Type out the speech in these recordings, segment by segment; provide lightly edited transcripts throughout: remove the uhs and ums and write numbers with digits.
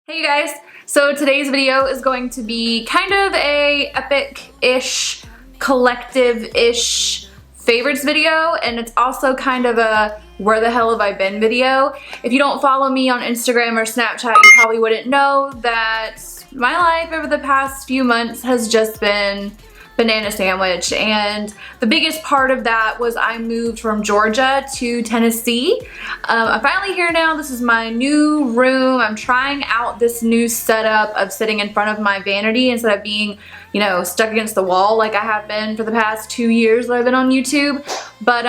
Hey you guys, so today's video is going to be kind of a epic-ish, collective-ish favorites video, and it's also kind of a where the hell have I been video. If you don't follow me on Instagram or Snapchat, you probably wouldn't know that my life over the past few months has just been banana sandwich, and the biggest part of that was I moved from Georgia to Tennessee. I'm finally here now. This is my new room. I'm trying out this new setup of sitting in front of my vanity instead of being, you know, stuck against the wall like I have been for the past 2 years that I've been on YouTube. But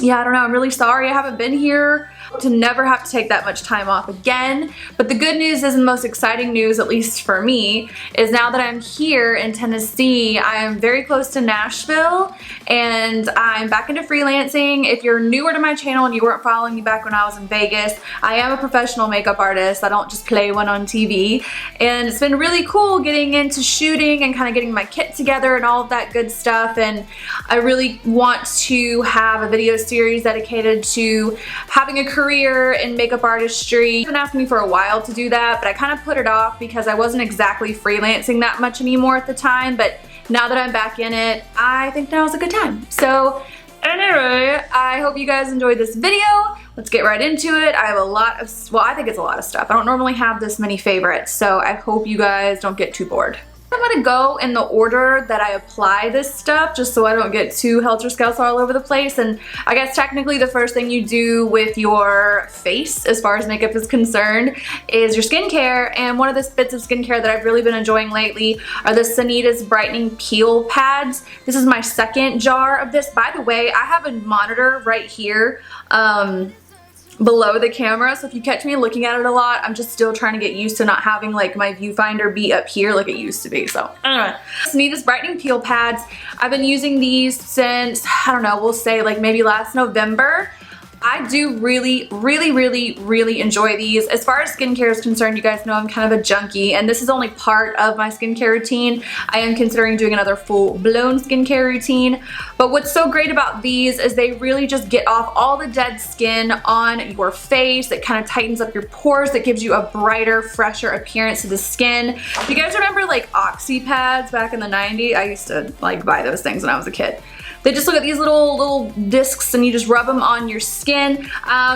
yeah, I don't know, I'm really sorry I haven't been here to never have to take that much time off again. But the good news is, and the most exciting news, at least for me, is now that I'm here in Tennessee, I am very close to Nashville and I'm back into freelancing. If you're newer to my channel and you weren't following me back when I was in Vegas, I am a professional makeup artist. I don't just play one on TV. And it's been really cool getting into shooting and kind of getting my kit together and all of that good stuff. And I really want to have a video series dedicated to having a career in makeup artistry. You've been asking me for a while to do that, but I kind of put it off because I wasn't exactly freelancing that much anymore at the time. But now that I'm back in it, I think now is a good time. So anyway, I hope you guys enjoyed this video. Let's get right into it. I have a lot of, well, I think it's a lot of stuff. I don't normally have this many favorites, so I hope you guys don't get too bored. I'm gonna go in the order that I apply this stuff just so I don't get too helter-skelter all over the place. And I guess technically the first thing you do with your face as far as makeup is concerned is your skincare. And one of the bits of skincare that I've really been enjoying lately are the Sanitas Brightening Peel Pads. This is my second jar of this. By the way, I have a monitor right here below the camera, so if you catch me looking at it a lot, I'm just still trying to get used to not having like my viewfinder be up here like it used to be. So anyway, Sanitas Brightening Peel Pads, I've been using these since, I don't know, we'll say like maybe last November. I do really enjoy these. As far as skincare is concerned, you guys know I'm kind of a junkie, and this is only part of my skincare routine. I am considering doing another full-blown skincare routine. But what's so great about these is they really just get off all the dead skin on your face. It kind of tightens up your pores. It gives you a brighter, fresher appearance to the skin. Do you guys remember like Oxy pads back in the 90s? I used to like buy those things when I was a kid. They just look at these little discs and you just rub them on your skin.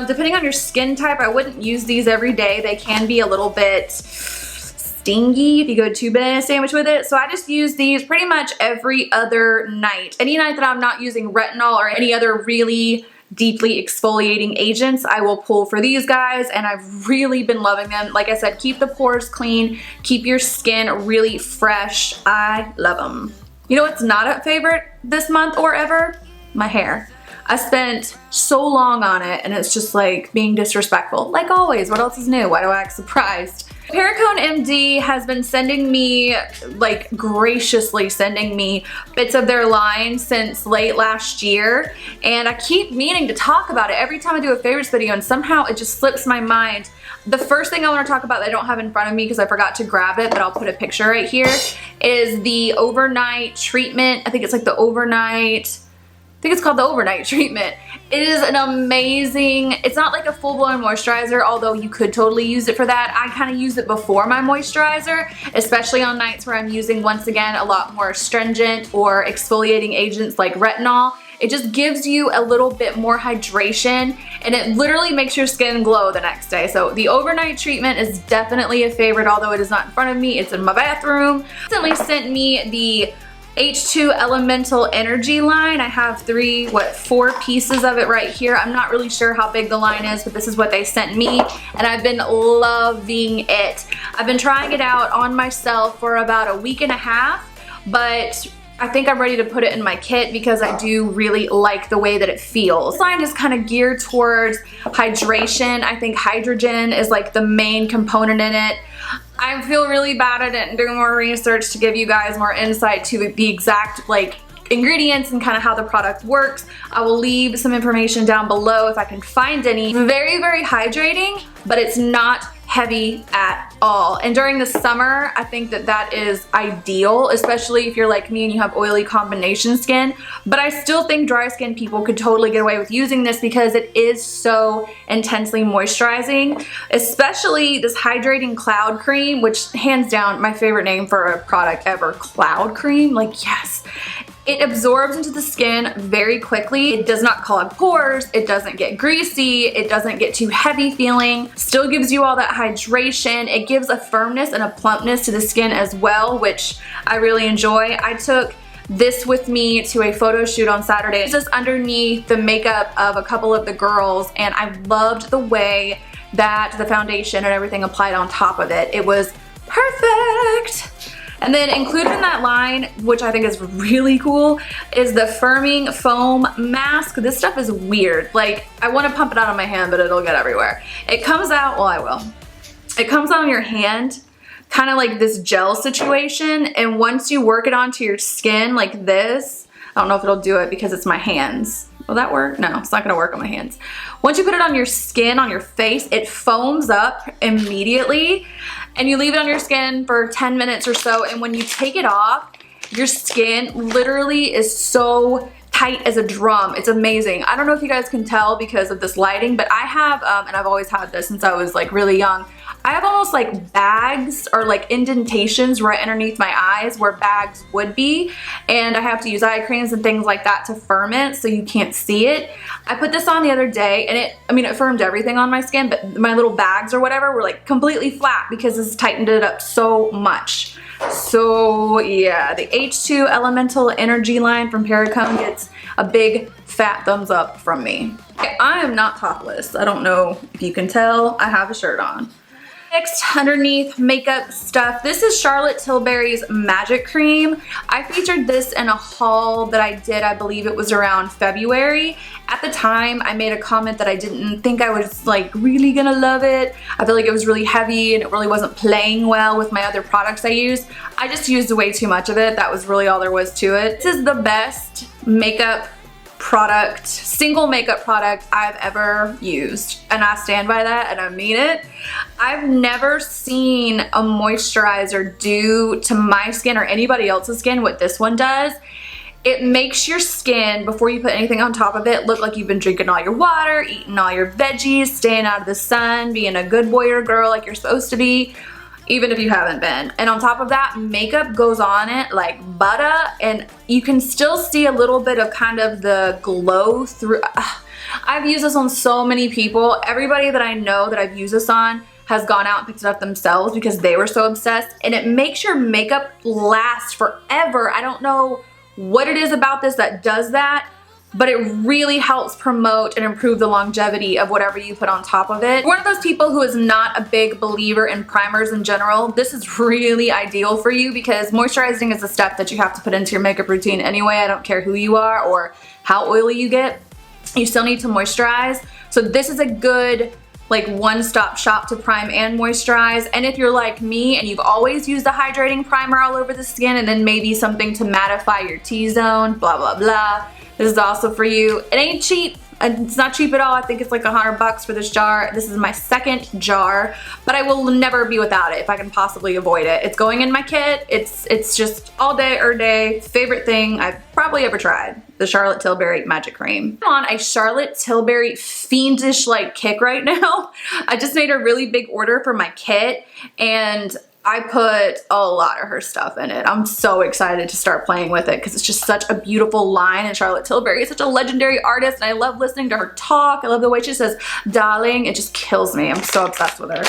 Depending on your skin type, I wouldn't use these every day. They can be a little bit stingy if you go too banana sandwich with it. So I just use these pretty much every other night. Any night that I'm not using retinol or any other really deeply exfoliating agents, I will pull for these guys, and I've really been loving them. Like I said, keep the pores clean, keep your skin really fresh. I love them. You know what's not a favorite this month or ever? My hair. I spent so long on it and it's just like being disrespectful. Like always, what else is new? Why do I act surprised? Perricone MD has been sending me, like graciously sending me bits of their line since late last year, and I keep meaning to talk about it every time I do a favorites video, and somehow it just slips my mind. The first thing I want to talk about that I don't have in front of me because I forgot to grab it, but I'll put a picture right here, is the overnight treatment. I think it's like the overnight, I think it's called the overnight treatment. It is an amazing, it's not like a full-blown moisturizer, although you could totally use it for that. I kind of use it before my moisturizer, especially on nights where I'm using, once again, a lot more astringent or exfoliating agents like retinol. It just gives you a little bit more hydration, and it literally makes your skin glow the next day. So the overnight treatment is definitely a favorite, although it is not in front of me, it's in my bathroom. Recently sent me the H2 Elemental Energy line. I have four pieces of it right here. I'm not really sure how big the line is, but this is what they sent me, and I've been loving it. I've been trying it out on myself for about a week and a half, but I think I'm ready to put it in my kit because I do really like the way that it feels. This line is kind of geared towards hydration. I think hydrogen is like the main component in it. I feel really bad at it and doing more research to give you guys more insight to the exact like ingredients and kind of how the product works. I will leave some information down below if I can find any. Very hydrating, but it's not heavy at all. And during the summer, I think that that is ideal, especially if you're like me and you have oily combination skin. But I still think dry skin people could totally get away with using this because it is so intensely moisturizing, especially this hydrating cloud cream, which hands down my favorite name for a product ever, cloud cream. Like, yes. It absorbs into the skin very quickly. It does not clog pores. It doesn't get greasy. It doesn't get too heavy feeling. Still gives you all that hydration. It gives a firmness and a plumpness to the skin as well, which I really enjoy. I took this with me to a photo shoot on Saturday. It's just underneath the makeup of a couple of the girls, and I loved the way that the foundation and everything applied on top of it. It was perfect. And then included in that line, which I think is really cool, is the firming foam mask. This stuff is weird. Like, I want to pump it out on my hand, but it'll get everywhere. It comes out, well, I will. It comes out on your hand, kind of like this gel situation. And once you work it onto your skin like this, I don't know if it'll do it because it's my hands. Will that work? No, it's not gonna work on my hands. Once you put it on your skin, on your face, it foams up immediately, and you leave it on your skin for 10 minutes or so, and when you take it off, your skin literally is so tight as a drum. It's amazing. I don't know if you guys can tell because of this lighting, but I have, and I've always had this since I was like really young, I have almost like bags or like indentations right underneath my eyes where bags would be, and I have to use eye creams and things like that to firm it so you can't see it. I put this on the other day and it firmed everything on my skin, but my little bags or whatever were like completely flat because this tightened it up so much. So yeah, the H2 Elemental Energy line from Perricone gets a big fat thumbs up from me. I am not topless. I don't know if you can tell. I have a shirt on. Next, underneath makeup stuff, this is Charlotte Tilbury's Magic Cream. I featured this in a haul that I did, I believe it was around February. At the time, I made a comment that I didn't think I was like really gonna love it. I feel like it was really heavy and it really wasn't playing well with my other products I used. I just used way too much of it. That was really all there was to it. This is the best makeup product, single makeup product I've ever used, and I stand by that and I mean it. I've never seen a moisturizer do to my skin or anybody else's skin what this one does. It makes your skin, before you put anything on top of it, look like you've been drinking all your water, eating all your veggies, staying out of the sun, being a good boy or girl like you're supposed to be, even if you haven't been. And on top of that, makeup goes on it like butter, and you can still see a little bit of kind of the glow through. I've used this on so many people. Everybody that I know that I've used this on has gone out and picked it up themselves because they were so obsessed, and it makes your makeup last forever. I don't know what it is about this that does that, but it really helps promote and improve the longevity of whatever you put on top of it. One of those people who is not a big believer in primers in general, this is really ideal for you because moisturizing is a step that you have to put into your makeup routine anyway. I don't care who you are or how oily you get, you still need to moisturize. So this is a good like one-stop shop to prime and moisturize. And if you're like me and you've always used a hydrating primer all over the skin and then maybe something to mattify your T-zone, blah, blah, blah, this is also for you. It ain't cheap. It's not cheap at all. I think it's like $100 for this jar. This is my second jar, but I will never be without it if I can possibly avoid it. It's going in my kit. It's just all day or day favorite thing I've probably ever tried. The Charlotte Tilbury Magic Cream. I'm on a Charlotte Tilbury fiendish like kick right now. I just made a really big order for my kit and I put a lot of her stuff in it. I'm so excited to start playing with it because it's just such a beautiful line, and Charlotte Tilbury is such a legendary artist and I love listening to her talk. I love the way she says darling. It just kills me. I'm so obsessed with her.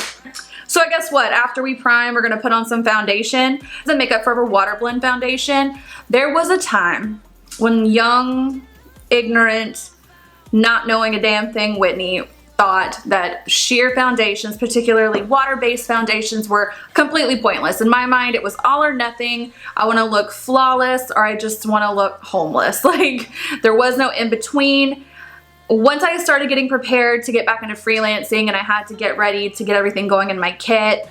So I guess what? After we prime, we're gonna put on some foundation. It's a Makeup Forever Water Blend foundation. There was a time when young, ignorant, not knowing a damn thing Whitney thought that sheer foundations, particularly water-based foundations, were completely pointless. In my mind, it was all or nothing. I want to look flawless or I just want to look homeless. Like, there was no in-between. Once I started getting prepared to get back into freelancing and I had to get ready to get everything going in my kit,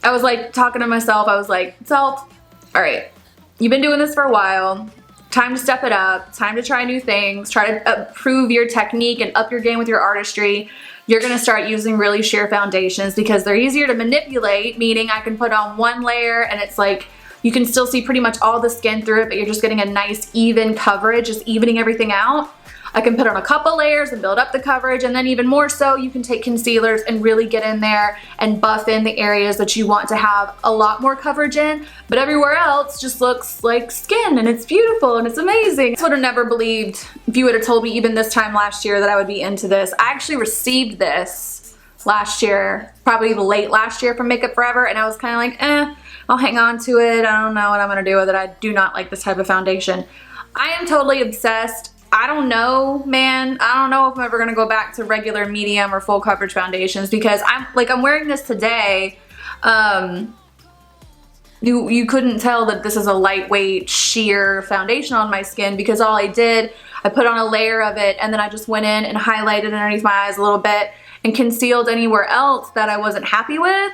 I was like talking to myself. I was like, self, all right, you've been doing this for a while. Time to step it up, time to try new things, try to improve your technique and up your game with your artistry. you're gonna start using really sheer foundations because they're easier to manipulate, meaning I can put on one layer and it's like, you can still see pretty much all the skin through it, but you're just getting a nice even coverage, just evening everything out. I can put on a couple layers and build up the coverage, and then even more so, you can take concealers and really get in there and buff in the areas that you want to have a lot more coverage in, but everywhere else just looks like skin, and it's beautiful and it's amazing. I would have never believed if you would have told me even this time last year that I would be into this. I actually received this last year, probably late last year from Makeup Forever, and I was kind of like, I'll hang on to it. I don't know what I'm gonna do with it. I do not like this type of foundation. I am totally obsessed. I don't know, man. I don't know if I'm ever gonna go back to regular medium or full coverage foundations because I'm wearing this today. You couldn't tell that this is a lightweight sheer foundation on my skin because all I did, I put on a layer of it and then I just went in and highlighted underneath my eyes a little bit and concealed anywhere else that I wasn't happy with.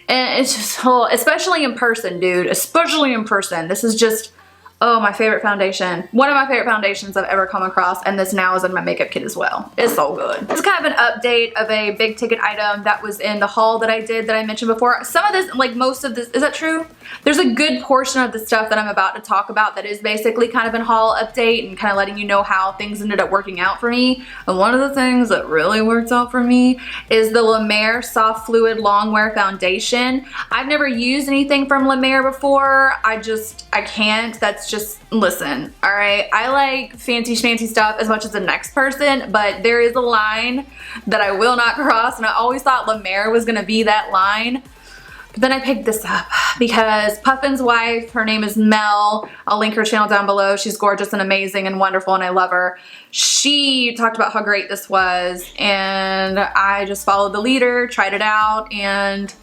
And it's just, especially in person, dude, especially in person. This is just, oh, my favorite foundation. One of my favorite foundations I've ever come across, and this now is in my makeup kit as well. It's so good. It's kind of an update of a big ticket item that was in the haul that I did that I mentioned before. Some of this, like most of this, is that true? There's a good portion of the stuff that I'm about to talk about that is basically kind of an haul update and kind of letting you know how things ended up working out for me. And one of the things that really worked out for me is the La Mer Soft Fluid Longwear Foundation. I've never used anything from La Mer before. I can't. That's just, listen, all right? I like fancy schmancy stuff as much as the next person, but there is a line that I will not cross, and I always thought La Mer was gonna be that line. But then I picked this up because Puffin's wife, her name is Mel. I'll link her channel down below. She's gorgeous and amazing and wonderful, and I love her. She talked about how great this was, and I just followed the leader, tried it out, and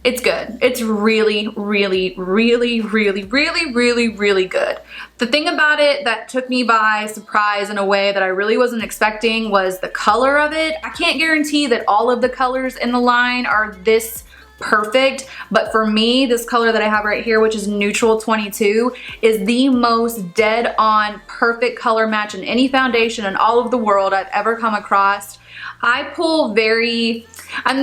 it's good. It's really, really, really, really, really, really, really good. The thing about it that took me by surprise in a way that I really wasn't expecting was the color of it. I can't guarantee that all of the colors in the line are this perfect, but for me, this color that I have right here, which is Neutral 22, is the most dead on perfect color match in any foundation in all of the world I've ever come across. I'm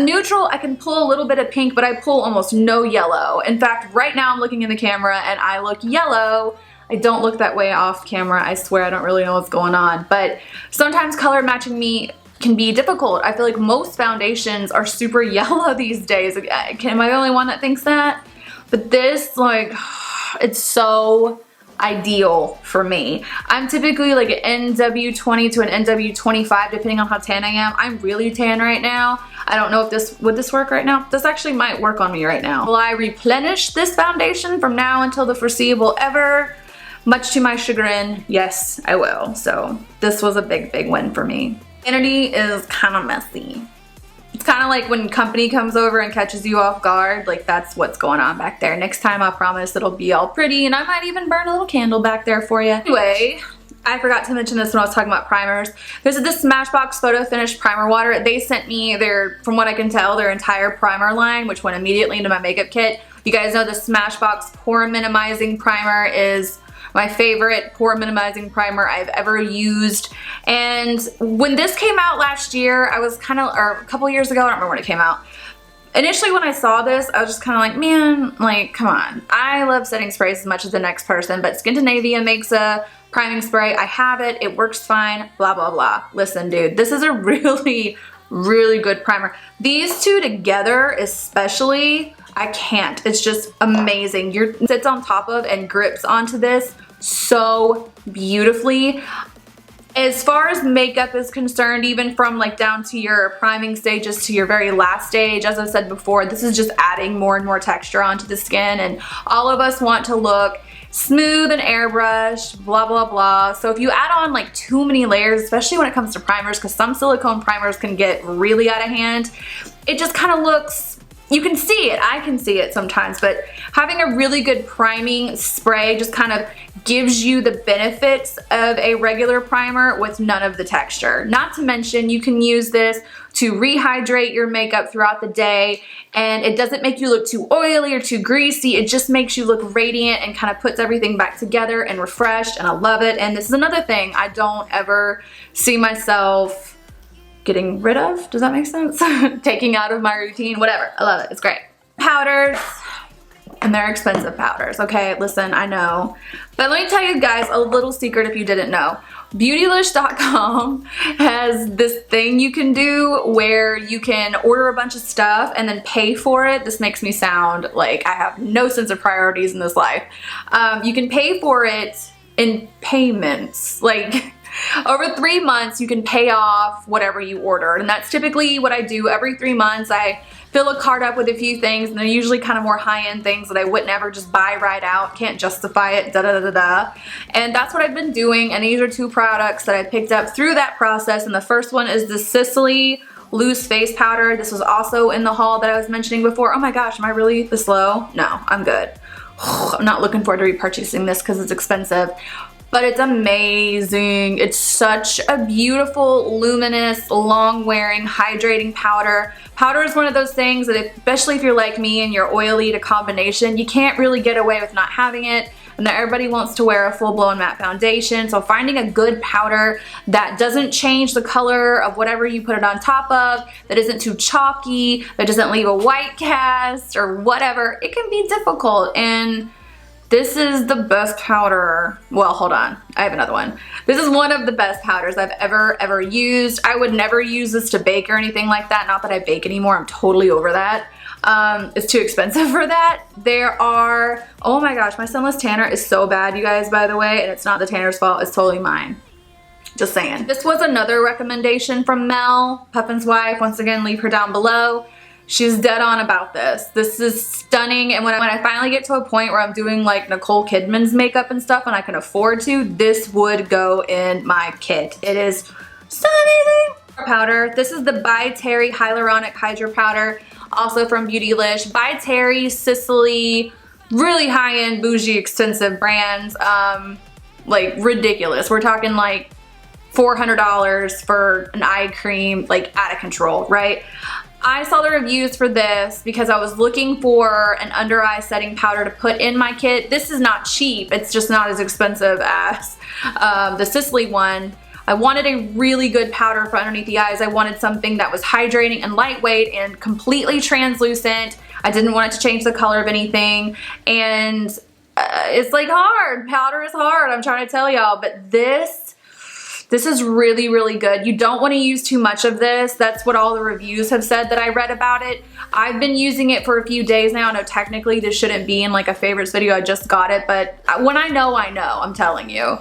neutral, I can pull a little bit of pink, but I pull almost no yellow. In fact, right now I'm looking in the camera and I look yellow. I don't look that way off camera. I swear I don't really know what's going on, but sometimes color matching me can be difficult. I feel like most foundations are super yellow these days. Am I the only one that thinks that? But this, like, it's so ideal for me. I'm typically like an NW20 to an NW25 depending on how tan I am. I'm really tan right now. I don't know if would this work right now? This actually might work on me right now. Will I replenish this foundation from now until the foreseeable ever? Much to my chagrin, yes, I will. So this was a big, big win for me. Vanity is kind of messy. It's kind of like when company comes over and catches you off guard, like that's what's going on back there. Next time I promise it'll be all pretty and I might even burn a little candle back there for you. Anyway, I forgot to mention this when I was talking about primers. There's this Smashbox Photo Finish Primer Water. They sent me from what I can tell, their entire primer line, which went immediately into my makeup kit. You guys know the Smashbox Pore Minimizing Primer is my favorite pore minimizing primer I've ever used. And when this came out last year, or a couple years ago, I don't remember when it came out. Initially when I saw this, I was just kind of like, man, like, come on. I love setting sprays as much as the next person, but Scandinavia makes a priming spray. I have it, it works fine, blah, blah, blah. Listen, dude, this is a really, really good primer. These two together, especially, I can't. It's just amazing. It sits on top of and grips onto this so beautifully. As far as makeup is concerned, even from like down to your priming stages to your very last stage, as I said before, this is just adding more and more texture onto the skin, and all of us want to look smooth and airbrushed, blah, blah, blah. So if you add on like too many layers, especially when it comes to primers, because some silicone primers can get really out of hand, it just kind of looks, you can see it, I can see it sometimes, but having a really good priming spray just kind of gives you the benefits of a regular primer with none of the texture. Not to mention, you can use this to rehydrate your makeup throughout the day, and it doesn't make you look too oily or too greasy. It just makes you look radiant and kind of puts everything back together and refreshed, and I love it. And this is another thing, I don't ever see myself getting rid of. Does that make sense? Taking out of my routine, whatever. I love it, it's great. Powders, and they're expensive powders, okay? Listen, I know. But let me tell you guys a little secret if you didn't know. Beautylish.com has this thing you can do where you can order a bunch of stuff and then pay for it. This makes me sound like I have no sense of priorities in this life. You can pay for it in payments. Like, over 3 months, you can pay off whatever you ordered. And that's typically what I do every 3 months. I fill a cart up with a few things, and they're usually kind of more high-end things that I would never just buy right out. Can't justify it, da-da-da-da-da. And that's what I've been doing, and these are 2 products that I picked up through that process. And the first one is the Sicily Loose Face Powder. This was also in the haul that I was mentioning before. Oh my gosh, am I really this low? No, I'm good. I'm not looking forward to repurchasing this because it's expensive. But it's amazing. It's such a beautiful, luminous, long-wearing, hydrating powder. Powder is one of those things that, especially if you're like me and you're oily to combination, you can't really get away with not having it. And that everybody wants to wear a full-blown matte foundation. So finding a good powder that doesn't change the color of whatever you put it on top of, that isn't too chalky, that doesn't leave a white cast or whatever, it can be difficult. And this is the best powder. Well, hold on, I have another one. This is one of the best powders I've ever used. I would never use this to bake or anything like that. Not that I bake anymore, I'm totally over that. It's too expensive for that. There are, oh my gosh, my sunless tanner is so bad, you guys, by the way, and it's not the tanner's fault, it's totally mine. Just saying. This was another recommendation from Mel, Puffin's wife. Once again, leave her down below. She's dead on about this. This is stunning, and when I finally get to a point where I'm doing like Nicole Kidman's makeup and stuff and I can afford to, this would go in my kit. It is so amazing. Powder. This is the By Terry Hyaluronic Hydra Powder, also from Beautylish. By Terry, Sicily, really high-end, bougie, expensive brands. Like ridiculous. We're talking like $400 for an eye cream, like out of control, right? I saw the reviews for this because I was looking for an under eye setting powder to put in my kit. This is not cheap, it's just not as expensive as the Sicily one. I wanted a really good powder for underneath the eyes. I wanted something that was hydrating and lightweight and completely translucent. I didn't want it to change the color of anything, and it's like hard. Powder is hard, I'm trying to tell y'all, but this is really, really good. You don't want to use too much of this. That's what all the reviews have said that I read about it. I've been using it for a few days now. I know technically this shouldn't be in like a favorites video. I just got it, but when I know, I'm telling you.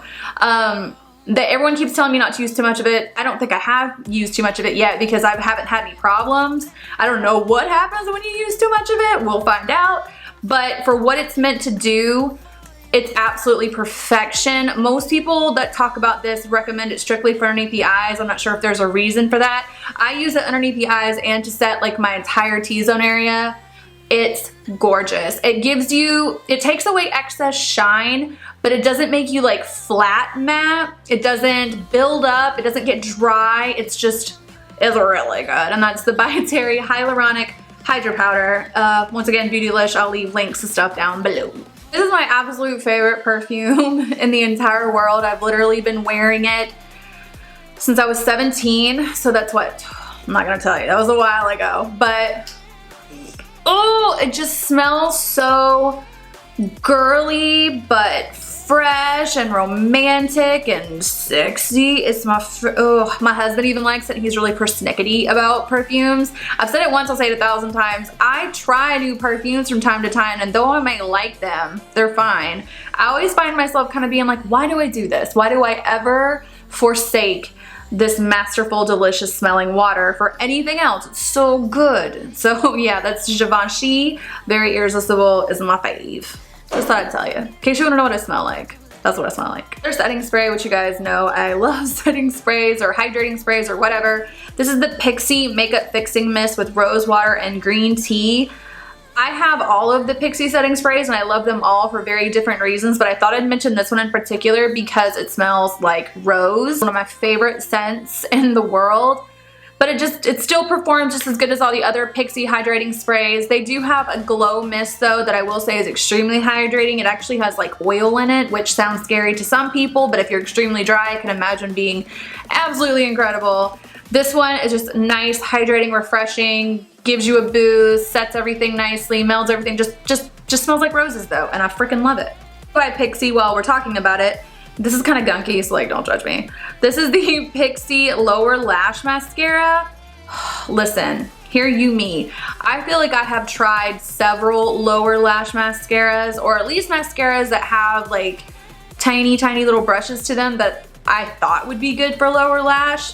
That everyone keeps telling me not to use too much of it. I don't think I have used too much of it yet because I haven't had any problems. I don't know what happens when you use too much of it. We'll find out. But for what it's meant to do, it's absolutely perfection. Most people that talk about this recommend it strictly for underneath the eyes. I'm not sure if there's a reason for that. I use it underneath the eyes and to set like my entire T-zone area. It's gorgeous. It gives you, it takes away excess shine, but it doesn't make you like flat matte. It doesn't build up. It doesn't get dry. It's really good. And that's the By Terry Hyaluronic Hydra Powder. Once again, Beautylish. I'll leave links to stuff down below. This is my absolute favorite perfume in the entire world. I've literally been wearing it since I was 17. So that's what, I'm not gonna tell you, that was a while ago. But, oh, it just smells so girly, but fresh and romantic and sexy. It's my husband even likes it. He's really persnickety about perfumes. I've said it once, I'll say it 1,000 times. I try new perfumes from time to time, and though I may like them, they're fine. I always find myself kind of being like, why do I do this? Why do I ever forsake this masterful, delicious smelling water for anything else? It's so good. So yeah, that's Givenchy. Very Irresistible is my fave. Just thought I'd tell you. In case you want to know what I smell like. That's what I smell like. Their setting spray, which you guys know I love setting sprays or hydrating sprays or whatever. This is the Pixi Makeup Fixing Mist with rose water and green tea. I have all of the Pixi setting sprays and I love them all for very different reasons, but I thought I'd mention this one in particular because it smells like rose. One of my favorite scents in the world. But it still performs just as good as all the other Pixi hydrating sprays. They do have a glow mist though that I will say is extremely hydrating. It actually has like oil in it, which sounds scary to some people, but if you're extremely dry, I can imagine being absolutely incredible. This one is just nice, hydrating, refreshing, gives you a boost, sets everything nicely, melds everything, just smells like roses though, and I freaking love it. By Pixi, while we're talking about it, this is kind of gunky, so like don't judge me. This is the Pixi Lower Lash Mascara. Listen, hear you me. I feel like I have tried several lower lash mascaras, or at least mascaras that have like tiny little brushes to them that I thought would be good for lower lash.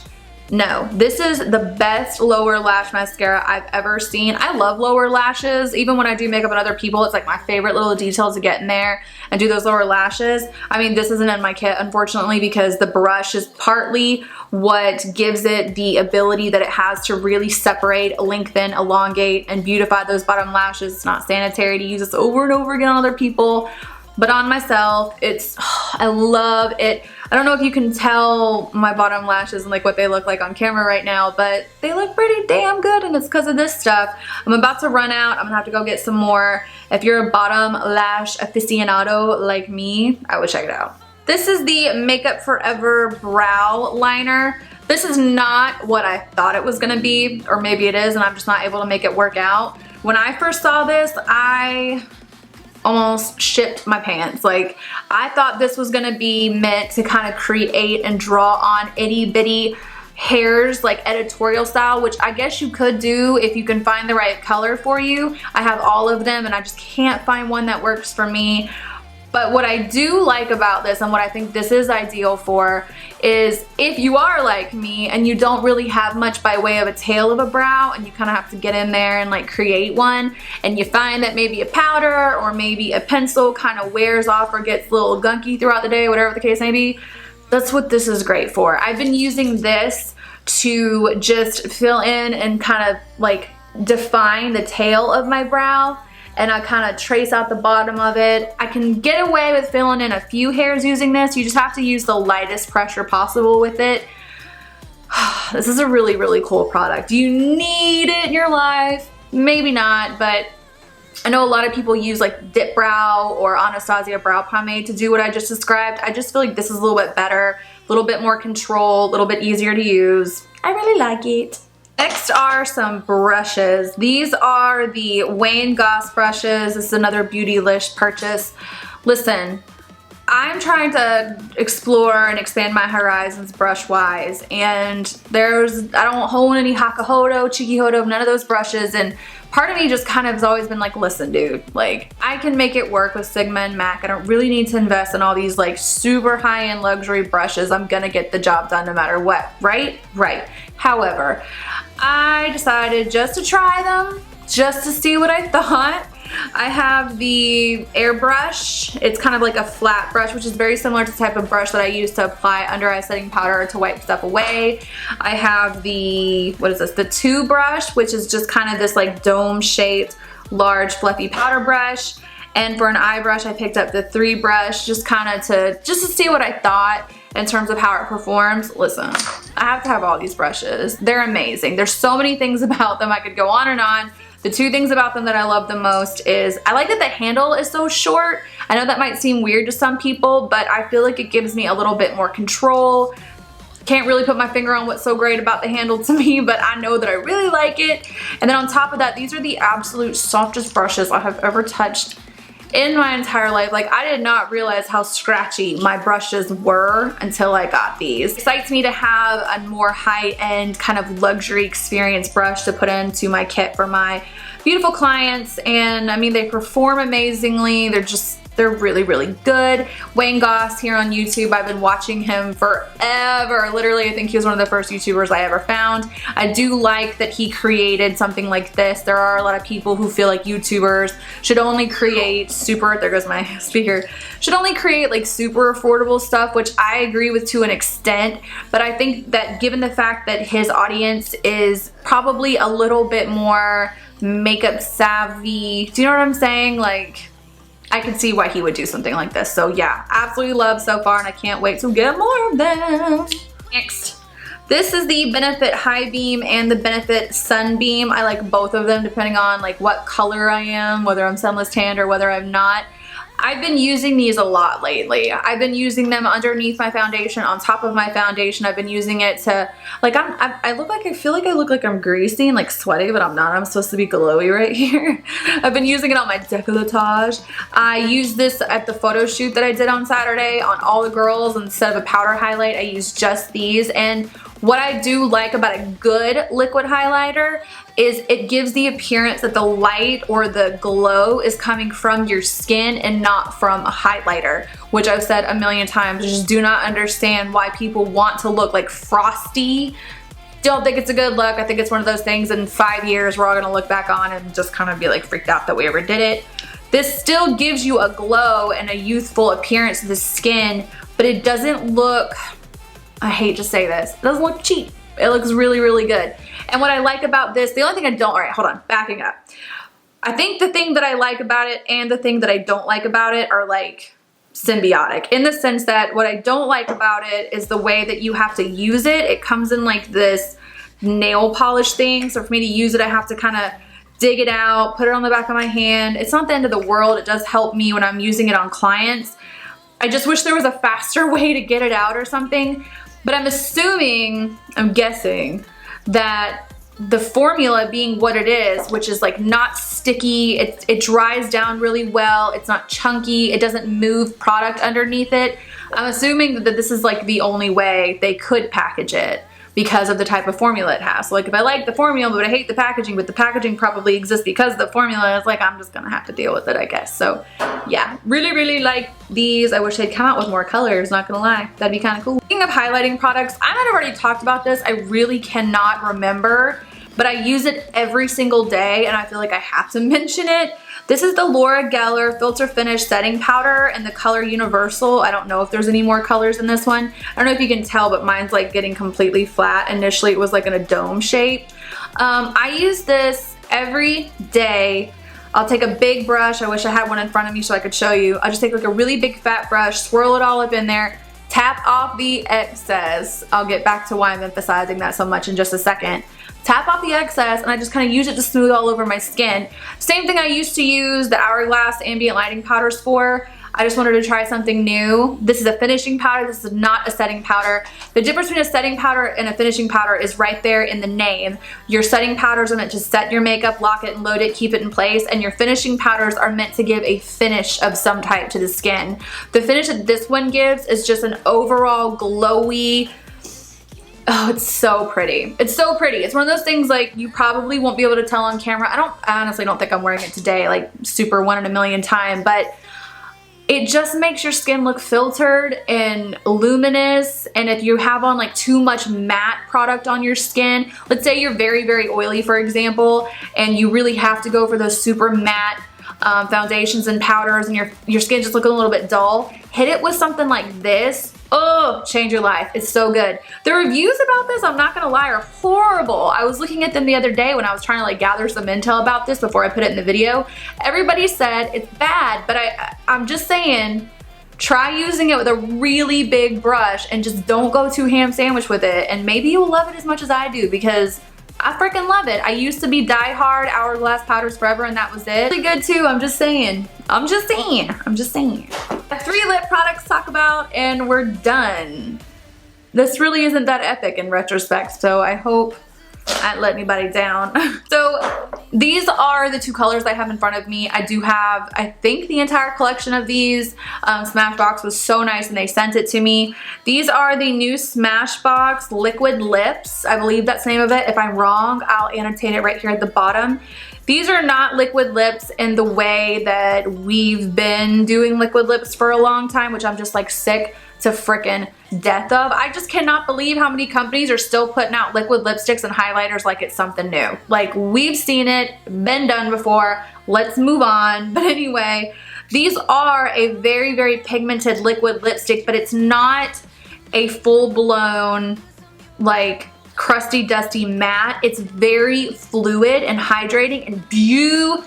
No, this is the best lower lash mascara I've ever seen. I love lower lashes. Even when I do makeup on other people, it's like my favorite little detail to get in there and do those lower lashes. I mean, this isn't in my kit, unfortunately, because the brush is partly what gives it the ability that it has to really separate, lengthen, elongate, and beautify those bottom lashes. It's not sanitary to use this over and over again on other people, but on myself, I love it. I don't know if you can tell my bottom lashes and like what they look like on camera right now, but they look pretty damn good, and it's because of this stuff. I'm about to run out. I'm gonna have to go get some more. If you're a bottom lash aficionado like me, I would check it out. This is the Makeup Forever Brow Liner. This is not what I thought it was gonna be, or maybe it is and I'm just not able to make it work out. When I first saw this, I almost shipped my pants. Like, I thought this was gonna be meant to kind of create and draw on itty bitty hairs, like editorial style, which I guess you could do if you can find the right color for you. I have all of them and I just can't find one that works for me. But what I do like about this, and what I think this is ideal for, is if you are like me and you don't really have much by way of a tail of a brow and you kind of have to get in there and like create one, and you find that maybe a powder or maybe a pencil kind of wears off or gets a little gunky throughout the day, whatever the case may be, that's what this is great for. I've been using this to just fill in and kind of like define the tail of my brow, and I kind of trace out the bottom of it. I can get away with filling in a few hairs using this. You just have to use the lightest pressure possible with it. This is a really cool product. Do you need it in your life? Maybe not, but I know a lot of people use like Dip Brow or Anastasia Brow Pomade to do what I just described. I just feel like this is a little bit better, a little bit more control, a little bit easier to use. I really like it. Next are some brushes. These are the Wayne Goss brushes. This is another Beautylish purchase. Listen, I'm trying to explore and expand my horizons brush-wise, and I don't hold any Hakuhodo, Chikuhodo, none of those brushes, and part of me just kind of has always been like, listen dude, like I can make it work with Sigma and MAC. I don't really need to invest in all these like super high-end luxury brushes. I'm gonna get the job done no matter what, right? Right. However, I decided just to try them, just to see what I thought. I have the airbrush. It's kind of like a flat brush, which is very similar to the type of brush that I use to apply under eye setting powder to wipe stuff away. I have the, what is this? The 2 brush, which is just kind of this like dome shaped, large fluffy powder brush. And for an eye brush, I picked up the 3 brush, just to see what I thought in terms of how it performs. Listen, I have to have all these brushes. They're amazing. There's so many things about them. I could go on and on. The 2 things about them that I love the most is I like that the handle is so short. I know that might seem weird to some people, but I feel like it gives me a little bit more control. Can't really put my finger on what's so great about the handle to me, but I know that I really like it. And then on top of that, these are the absolute softest brushes I have ever touched in my entire life. Like, I did not realize how scratchy my brushes were until I got these. It excites me to have a more high-end kind of luxury experience brush to put into my kit for my beautiful clients, and I mean, they perform amazingly. They're really good. Wayne Goss here on YouTube, I've been watching him forever. Literally, I think he was one of the first YouTubers I ever found. I do like that he created something like this. There are a lot of people who feel like YouTubers should only create there goes my speaker, should only create like super affordable stuff, which I agree with to an extent, but I think that given the fact that his audience is probably a little bit more makeup savvy, do you know what I'm saying? Like, I can see why he would do something like this. So yeah, absolutely love so far, and I can't wait to get more of them. Next, this is the Benefit High Beam and the Benefit Sunbeam. I like both of them depending on like what color I am, whether I'm sunless tanned or whether I'm not. I've been using these a lot lately. I've been using them underneath my foundation, on top of my foundation. I've been using it to, like, I feel like I look like I'm greasy and like sweaty, but I'm not. I'm supposed to be glowy right here. I've been using it on my décolletage. I used this at the photo shoot that I did on Saturday on all the girls. Instead of a powder highlight, I used just these. And what I do like about a good liquid highlighter is it gives the appearance that the light or the glow is coming from your skin and not from a highlighter, which I've said a million times. I just do not understand why people want to look like frosty. Don't think it's a good look. I think it's one of those things in 5 years we're all gonna look back on and just kind of be like freaked out that we ever did it. This still gives you a glow and a youthful appearance to the skin, but it doesn't look, I hate to say this, it doesn't look cheap. It looks really, really good. And what I like about this, the only thing I don't, all right, hold on, backing up. I think the thing that I like about it and the thing that I don't like about it are like symbiotic, in the sense that what I don't like about it is the way that you have to use it. It comes in like this nail polish thing. So for me to use it, I have to kind of dig it out, put it on the back of my hand. It's not the end of the world. It does help me when I'm using it on clients. I just wish there was a faster way to get it out or something. But I'm assuming, I'm guessing, that the formula being what it is, which is like not sticky, it dries down really well, it's not chunky, it doesn't move product underneath it. I'm assuming that this is like the only way they could package it because of the type of formula it has. So like if I like the formula but I hate the packaging, but the packaging probably exists because of the formula, it's like I'm just gonna have to deal with it, I guess. So yeah, really, really like these. I wish they'd come out with more colors, not gonna lie. That'd be kind of cool. Speaking of highlighting products, I might have already talked about this. I really cannot remember, but I use it every single day and I feel like I have to mention it. This is the Laura Geller Filter Finish Setting Powder in the color Universal. I don't know if there's any more colors in this one. I don't know if you can tell, but mine's like getting completely flat. Initially it was like in a dome shape. I use this every day. I'll take a big brush. I wish I had one in front of me so I could show you. I'll just take like a really big fat brush, swirl it all up in there, tap off the excess. I'll get back to why I'm emphasizing that so much in just a second. Tap off the excess and I just kind of use it to smooth all over my skin. Same thing I used to use the Hourglass ambient lighting powders for. I just wanted to try something new. This is a finishing powder, this is not a setting powder. The difference between a setting powder and a finishing powder is right there in the name. Your setting powders are meant to set your makeup, lock it and load it, keep it in place, and your finishing powders are meant to give a finish of some type to the skin. The finish that this one gives is just an overall glowy, oh, it's so pretty. It's so pretty. It's one of those things like you probably won't be able to tell on camera. I honestly don't think I'm wearing it today, like super one in a million time, but it just makes your skin look filtered and luminous. And if you have on like too much matte product on your skin, let's say you're very, very oily, for example, and you really have to go for those super matte foundations and powders and your skin just looking a little bit dull, hit it with something like this. Oh, change your life. It's so good. The reviews about this, I'm not gonna lie, are horrible. I was looking at them the other day when I was trying to like gather some intel about this before I put it in the video. Everybody said it's bad, but I'm just saying, try using it with a really big brush and just don't go too ham sandwich with it, and maybe you'll love it as much as I do, because I freaking love it. I used to be die-hard Hourglass powders forever and that was it. Really good too, I'm just saying. I'm just saying. I'm just saying. 3 lip products to talk about and we're done. This really isn't that epic in retrospect, so I hope I didn't let anybody down. So these are the 2 colors I have in front of me. I do have, I think, the entire collection of these. Smashbox was so nice and they sent it to me. These are the new Smashbox Liquid Lips. I believe that's the name of it. If I'm wrong, I'll annotate it right here at the bottom. These are not liquid lips in the way that we've been doing liquid lips for a long time, which I'm just like sick to frickin' death of. I just cannot believe how many companies are still putting out liquid lipsticks and highlighters like it's something new. Like, we've seen it, been done before, let's move on. But anyway, these are a very, very pigmented liquid lipstick, but it's not a full-blown, like, crusty, dusty matte. It's very fluid and hydrating and beautiful.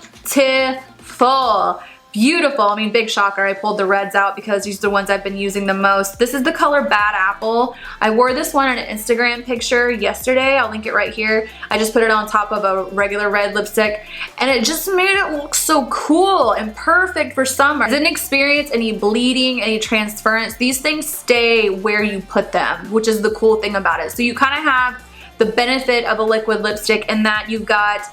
beautiful. I mean, big shocker, I pulled the reds out because these are the ones I've been using the most. This is the color Bad Apple. I wore this one in an Instagram picture yesterday. I'll link it right here. I just put it on top of a regular red lipstick and it just made it look so cool and perfect for summer. Didn't experience any bleeding, any transference. These things stay where you put them, which is the cool thing about it. So you kind of have the benefit of a liquid lipstick in that you've got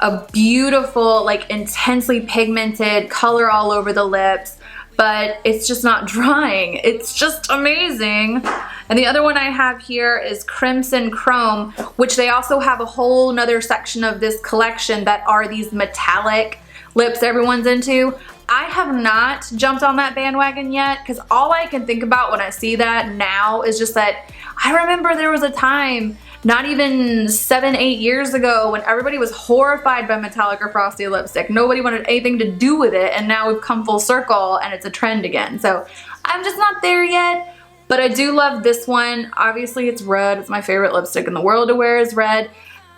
a beautiful, like intensely pigmented color all over the lips, but it's just not drying. It's just amazing. And the other one I have here is Crimson Chrome, which they also have a whole nother section of this collection that are these metallic lips everyone's into. I have not jumped on that bandwagon yet because all I can think about when I see that now is just that I remember there was a time not even 7-8 years ago when everybody was horrified by metallic or frosty lipstick. Nobody wanted anything to do with it, and now we've come full circle and it's a trend again. So I'm just not there yet, but I do love this one. Obviously it's red. It's my favorite lipstick in the world to wear is red.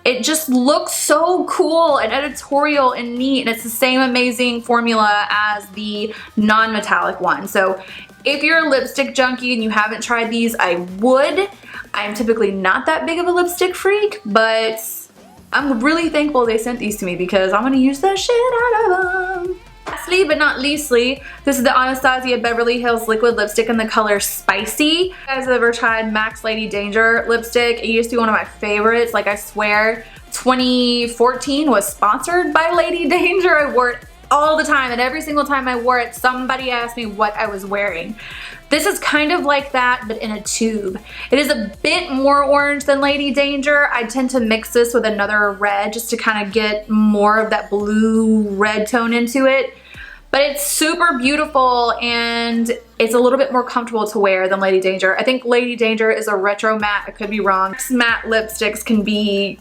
It just looks so cool and editorial and neat, and it's the same amazing formula as the non-metallic one. So if you're a lipstick junkie and you haven't tried these, I would. I'm typically not that big of a lipstick freak, but I'm really thankful they sent these to me because I'm gonna use the shit out of them. Lastly but not leastly, this is the Anastasia Beverly Hills liquid lipstick in the color Spicy. You guys have ever tried MAC's Lady Danger lipstick? It used to be one of my favorites. Like, I swear 2014 was sponsored by Lady Danger. I wore it all the time, and every single time I wore it, somebody asked me what I was wearing. This is kind of like that, but in a tube. It is a bit more orange than Lady Danger. I tend to mix this with another red just to kind of get more of that blue red tone into it. But it's super beautiful and it's a little bit more comfortable to wear than Lady Danger. I think Lady Danger is a retro matte. I could be wrong. Matte lipsticks can be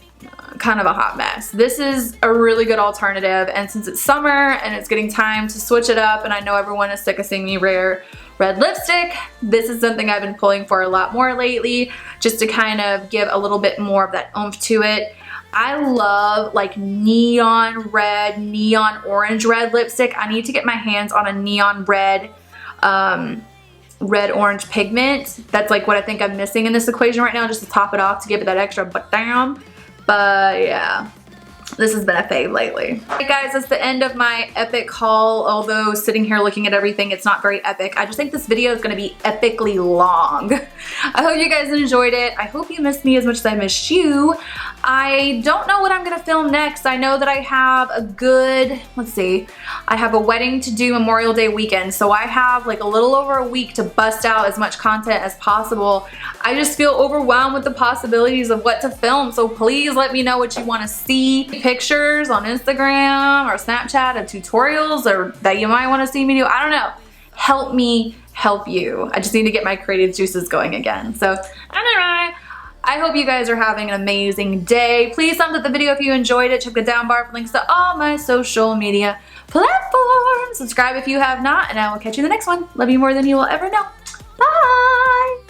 kind of a hot mess. This is a really good alternative, and since it's summer and it's getting time to switch it up, and I know everyone is sick of seeing me wear red lipstick, this is something I've been pulling for a lot more lately, just to kind of give a little bit more of that oomph to it. I love like neon red, neon orange red lipstick. I need to get my hands on a neon red red orange pigment. That's like what I think I'm missing in this equation right now, just to top it off, to give it that extra bam. But yeah, this has been a fave lately. Hey guys, that's the end of my epic haul. Although sitting here looking at everything, it's not very epic. I just think this video is gonna be epically long. I hope you guys enjoyed it. I hope you missed me as much as I missed you. I don't know what I'm gonna film next. I know that I have a good, let's see, I have a wedding to do Memorial Day weekend, so I have like a little over a week to bust out as much content as possible. I just feel overwhelmed with the possibilities of what to film, so please let me know what you want to see. Pictures on Instagram or Snapchat of tutorials or that you might want to see me do. I don't know. Help me help you. I just need to get my creative juices going again. So anyway, I hope you guys are having an amazing day. Please thumbs up the video if you enjoyed it. Check the down bar for links to all my social media platforms. Subscribe if you have not, and I will catch you in the next one. Love you more than you will ever know.